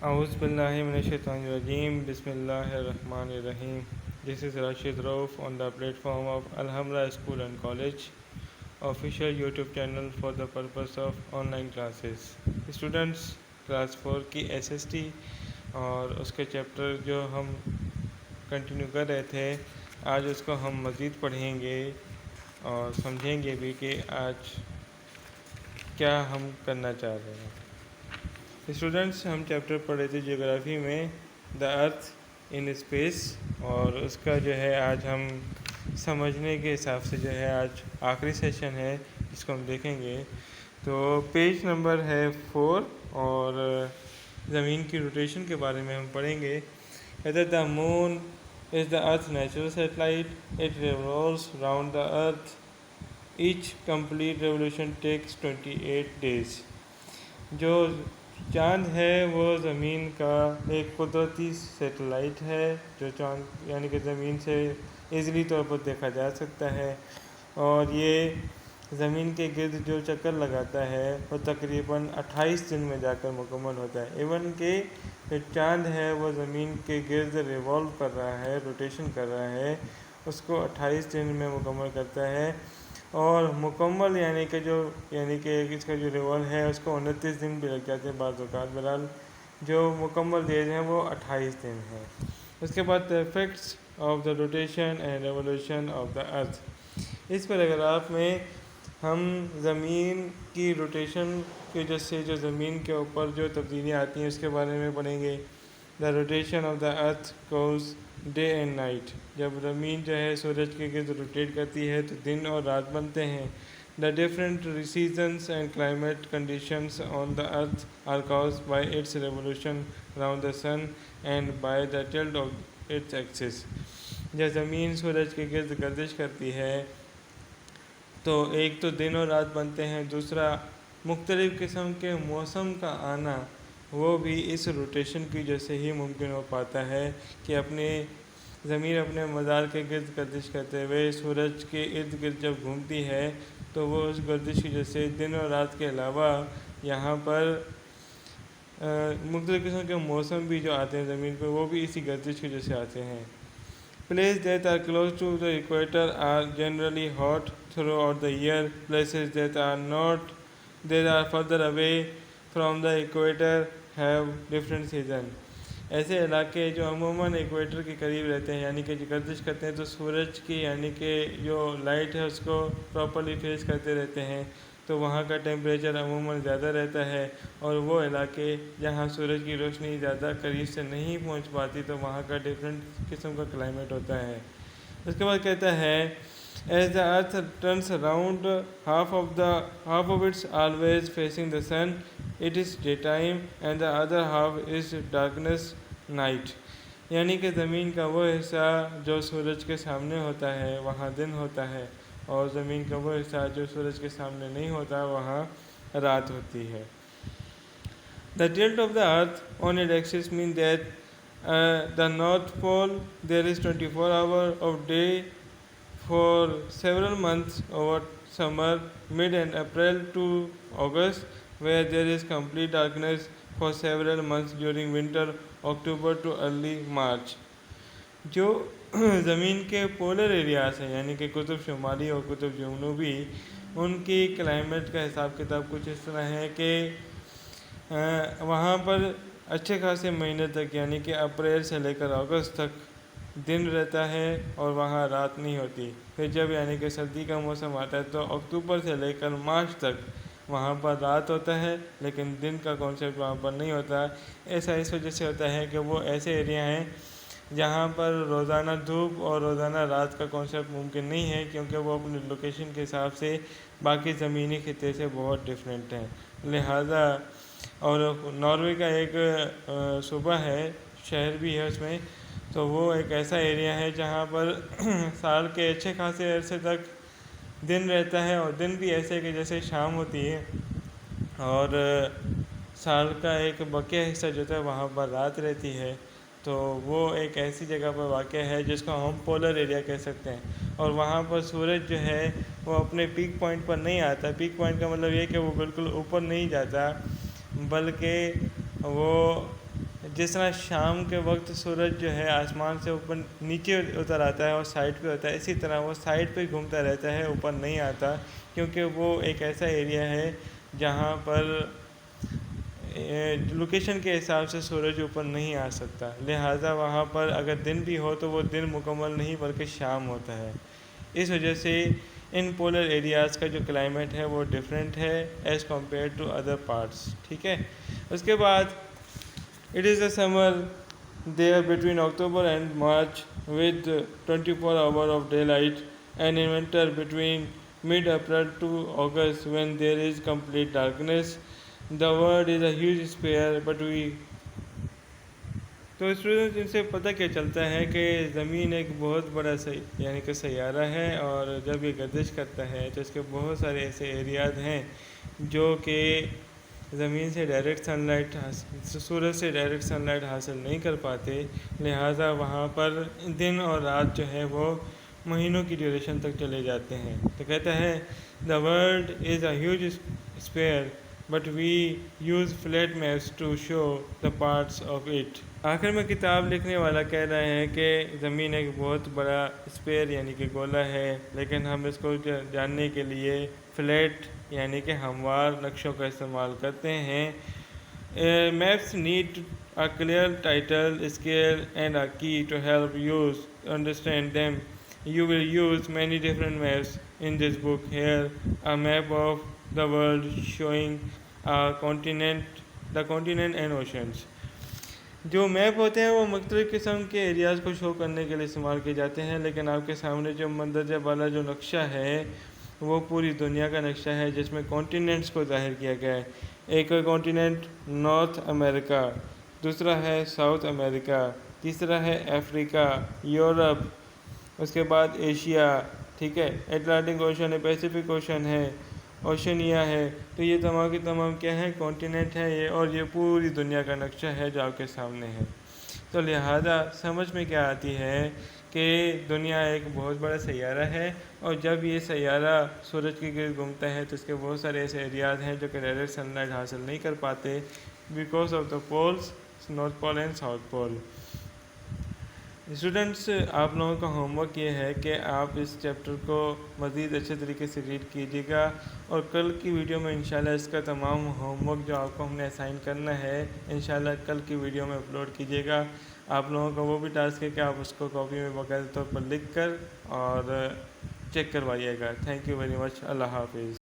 اعوذ باللہ من الشیطان الرجیم بسم اللہ الرحمن الرحیم. This is Rashid Rauf on the platform of Alhamra School and College official YouTube channel for the purpose of online classes. Students class 4 کی SST اور اس کے چیپٹر جو ہم کنٹینیو کر رہے تھے آج اس کو ہم مزید پڑھیں گے اور سمجھیں گے بھی کہ آج کیا ہم کرنا چاہ رہے ہیں. اسٹوڈنٹس ہم چیپٹر پڑھے تھے جیوگرافی میں دا ارتھ ان اسپیس اور اس کا جو ہے آج ہم سمجھنے کے حساب سے جو ہے آج آخری سیشن ہے جس کو ہم دیکھیں گے. تو پیج نمبر ہے 4 اور زمین کی روٹیشن کے بارے میں ہم پڑھیں گے. whether the moon is the earth's natural satellite, it revolves round the earth. Each complete revolution takes 28 days. جو چاند ہے وہ زمین کا ایک قدرتی سیٹلائٹ ہے جو چاند یعنی کہ زمین سے ایزیلی طور پر دیکھا جا سکتا ہے اور یہ زمین کے گرد جو چکر لگاتا ہے وہ تقریباً 28 دن میں جا کر مکمل ہوتا ہے. ایون کہ جو چاند ہے وہ زمین کے گرد ریوالو کر رہا ہے، روٹیشن کر رہا ہے، اس کو 28 دن میں مکمل کرتا ہے اور مکمل یعنی کہ اس کا جو ریوال ہے اس کو 29 دن بھی لگ جاتے ہیں بعض اوقات. بہرحال جو مکمل دیز ہیں وہ 28 دن ہیں. اس کے بعد effects of the rotation and revolution of the earth. اس پیراگراف میں ہم زمین کی روٹیشن کی وجہ سے جو زمین کے اوپر جو تبدیلیاں آتی ہیں اس کے بارے میں پڑھیں گے. The rotation of the earth cause day and night. جب زمین جو ہے سورج کے گرد روٹیٹ کرتی ہے تو دن اور رات بنتے ہیں. The different seasons and climate conditions on the earth are caused by its revolution round the sun and by the tilt of its axis. جب زمین سورج کے گرد گردش کرتی ہے تو ایک تو دن اور رات بنتے ہیں، دوسرا مختلف قسم کے موسم کا آنا وہ بھی اس روٹیشن کی وجہ سے ہی ممکن ہو پاتا ہے کہ زمین اپنے مدار کے گرد گردش کرتے ہوئے سورج کے ارد گرد جب گھومتی ہے تو وہ اس گردش کی وجہ سے دن اور رات کے علاوہ یہاں پر مختلف قسم کے موسم بھی جو آتے ہیں زمین پہ وہ بھی اسی گردش کی وجہ سے آتے ہیں. Places that are close to the equator are generally hot throughout the year. Places that are further away from the equator have different seasons. ایسے علاقے جو عموماً ایکویٹر کے قریب رہتے ہیں یعنی کہ جو گردش کرتے ہیں تو سورج کی یعنی کہ جو لائٹ ہے اس کو پراپرلی فیس کرتے رہتے ہیں تو وہاں کا ٹیمپریچر عموماً زیادہ رہتا ہے. اور وہ علاقے جہاں سورج کی روشنی زیادہ قریب سے نہیں پہنچ پاتی تو وہاں کا ڈفرینٹ قسم کا کلائمیٹ ہوتا ہے. اس کے بعد کہتا ہے As the earth turns around, half of it's always facing the sun, it is daytime, and the other half is darkness, night. یعنی کہ زمین کا وہ حصہ جو سورج کے سامنے ہوتا ہے وہاں دن ہوتا ہے اور زمین کا وہ حصہ جو سورج کے سامنے نہیں ہوتا وہاں رات ہوتی ہے. The tilt of the earth on its axis means that the North Pole there is 24 hours of day for several months over summer, mid and April to August, where there is complete darkness for several months during winter, October to early March. جو زمین کے polar areas ہیں یعنی کہ قطب شمالی اور قطب جنوبی ان کی کلائمیٹ کا حساب کتاب کچھ اس طرح ہے کہ وہاں پر اچھے خاصے مہینے تک یعنی کہ اپریل سے لے کر اگست تک دن رہتا ہے اور وہاں رات نہیں ہوتی. پھر جب یعنی کہ سردی کا موسم آتا ہے تو اکتوبر سے لے کر مارچ تک وہاں پر رات ہوتا ہے لیکن دن کا کانسیپٹ وہاں پر نہیں ہوتا. ایسا اس وجہ سے ہوتا ہے کہ وہ ایسے ایریا ہیں جہاں پر روزانہ دھوپ اور روزانہ رات کا کانسیپٹ ممکن نہیں ہے کیونکہ وہ اپنی لوکیشن کے حساب سے باقی زمینی خطے سے بہت ڈفرینٹ ہیں. لہذا اور ناروے کا ایک صوبہ ہے، شہر بھی ہے اس میں، تو وہ ایک ایسا ایریا ہے جہاں پر سال کے اچھے خاصے عرصے تک دن رہتا ہے اور دن بھی ایسے کہ جیسے شام ہوتی ہے اور سال کا ایک بقیہ حصہ جو ہے وہاں پر رات رہتی ہے. تو وہ ایک ایسی جگہ پر واقع ہے جس کو ہم پولر ایریا کہہ سکتے ہیں اور وہاں پر سورج جو ہے وہ اپنے پیک پوائنٹ پر نہیں آتا. پیک پوائنٹ کا مطلب یہ کہ وہ بالکل اوپر نہیں جاتا بلکہ وہ جس طرح شام کے وقت سورج جو ہے آسمان سے اوپر نیچے اتر آتا ہے اور سائڈ پہ ہوتا ہے، اسی طرح وہ سائڈ پہ گھومتا رہتا ہے، اوپر نہیں آتا، کیونکہ وہ ایک ایسا ایریا ہے جہاں پر لوکیشن کے حساب سے سورج اوپر نہیں آ سکتا، لہٰذا وہاں پر اگر دن بھی ہو تو وہ دن مکمل نہیں بلکہ شام ہوتا ہے۔ اس وجہ سے ان پولر ایریاز کا جو کلائمیٹ ہے وہ ڈفرینٹ ہے as compare to other parts, ٹھیک ہے۔ اس کے بعد it is a summer there between October and March with 24 hours of daylight, and in winter between mid April to August when there is complete darkness. The world is a huge sphere but we تو students ان سے پتہ کیا چلتا ہے کہ زمین ایک بہت بڑا یعنی کہ سیارہ ہے، اور جب یہ گردش کرتا ہے تو اس کے بہت سارے ایسے ایریاز ہیں جو کہ زمین سے ڈائریکٹ سن لائٹ سورج سے ڈائریکٹ سن لائٹ حاصل نہیں کر پاتے، لہٰذا وہاں پر دن اور رات جو ہے وہ مہینوں کی ڈیوریشن تک چلے جاتے ہیں۔ تو کہتا ہے the world is a huge sphere but we use flat maps to show the parts of it. آخر میں کتاب لکھنے والا کہہ رہا ہے کہ زمین ایک بہت بڑا اسپیئر یعنی کہ گولا ہے، لیکن ہم اس کو جاننے کے لیے فلیٹ یعنی کہ ہموار نقشوں کا استعمال کرتے ہیں۔ Maps need a clear title, scale and a key to help you understand them. You will use many different maps in this book. Here, a map of the world showing the continent and oceans. جو map ہوتے ہیں وہ مختلف قسم کے areas کو شو کرنے کے لیے استعمال کیے جاتے ہیں، لیکن آپ کے سامنے جو مندرجہ بالا جو نقشہ ہے وہ پوری دنیا کا نقشہ ہے جس میں کانٹیننٹس کو ظاہر کیا گیا ہے۔ ایک کانٹیننٹ نارتھ امریکہ، دوسرا ہے ساؤتھ امریکہ، تیسرا ہے افریقہ، یورپ، اس کے بعد ایشیا، ٹھیک ہے، اٹلانٹک اوشن ہے، پیسیفک اوشن ہے، اوشنیا ہے۔ تو یہ تمام کے تمام کیا ہے، کانٹیننٹ ہے یہ، اور یہ پوری دنیا کا نقشہ ہے جو آپ کے سامنے ہے۔ تو لہٰذا سمجھ میں کیا آتی ہے کہ دنیا ایک بہت بڑا سیارہ ہے، اور جب یہ سیارہ سورج کے گرد گھومتا ہے تو اس کے بہت سارے ایسے ایریاز ہیں جو کہ ڈائریکٹ سن لائٹ حاصل نہیں کر پاتے because of the poles, north pole and south pole. Students, آپ لوگوں کا ہوم ورک یہ ہے کہ آپ اس چیپٹر کو مزید اچھے طریقے سے ریڈ کیجیے گا، اور کل کی ویڈیو میں انشاءاللہ اس کا تمام ہوم ورک جو آپ کو ہم نے اسائن کرنا ہے انشاءاللہ کل کی ویڈیو میں اپلوڈ کیجیے گا۔ آپ لوگوں کا وہ بھی ٹاسک ہے کہ آپ اس کو کاپی میں باقاعدہ طور پر لکھ کر اور چیک کروائیے گا۔ تھینک یو ویری مچ، اللہ حافظ۔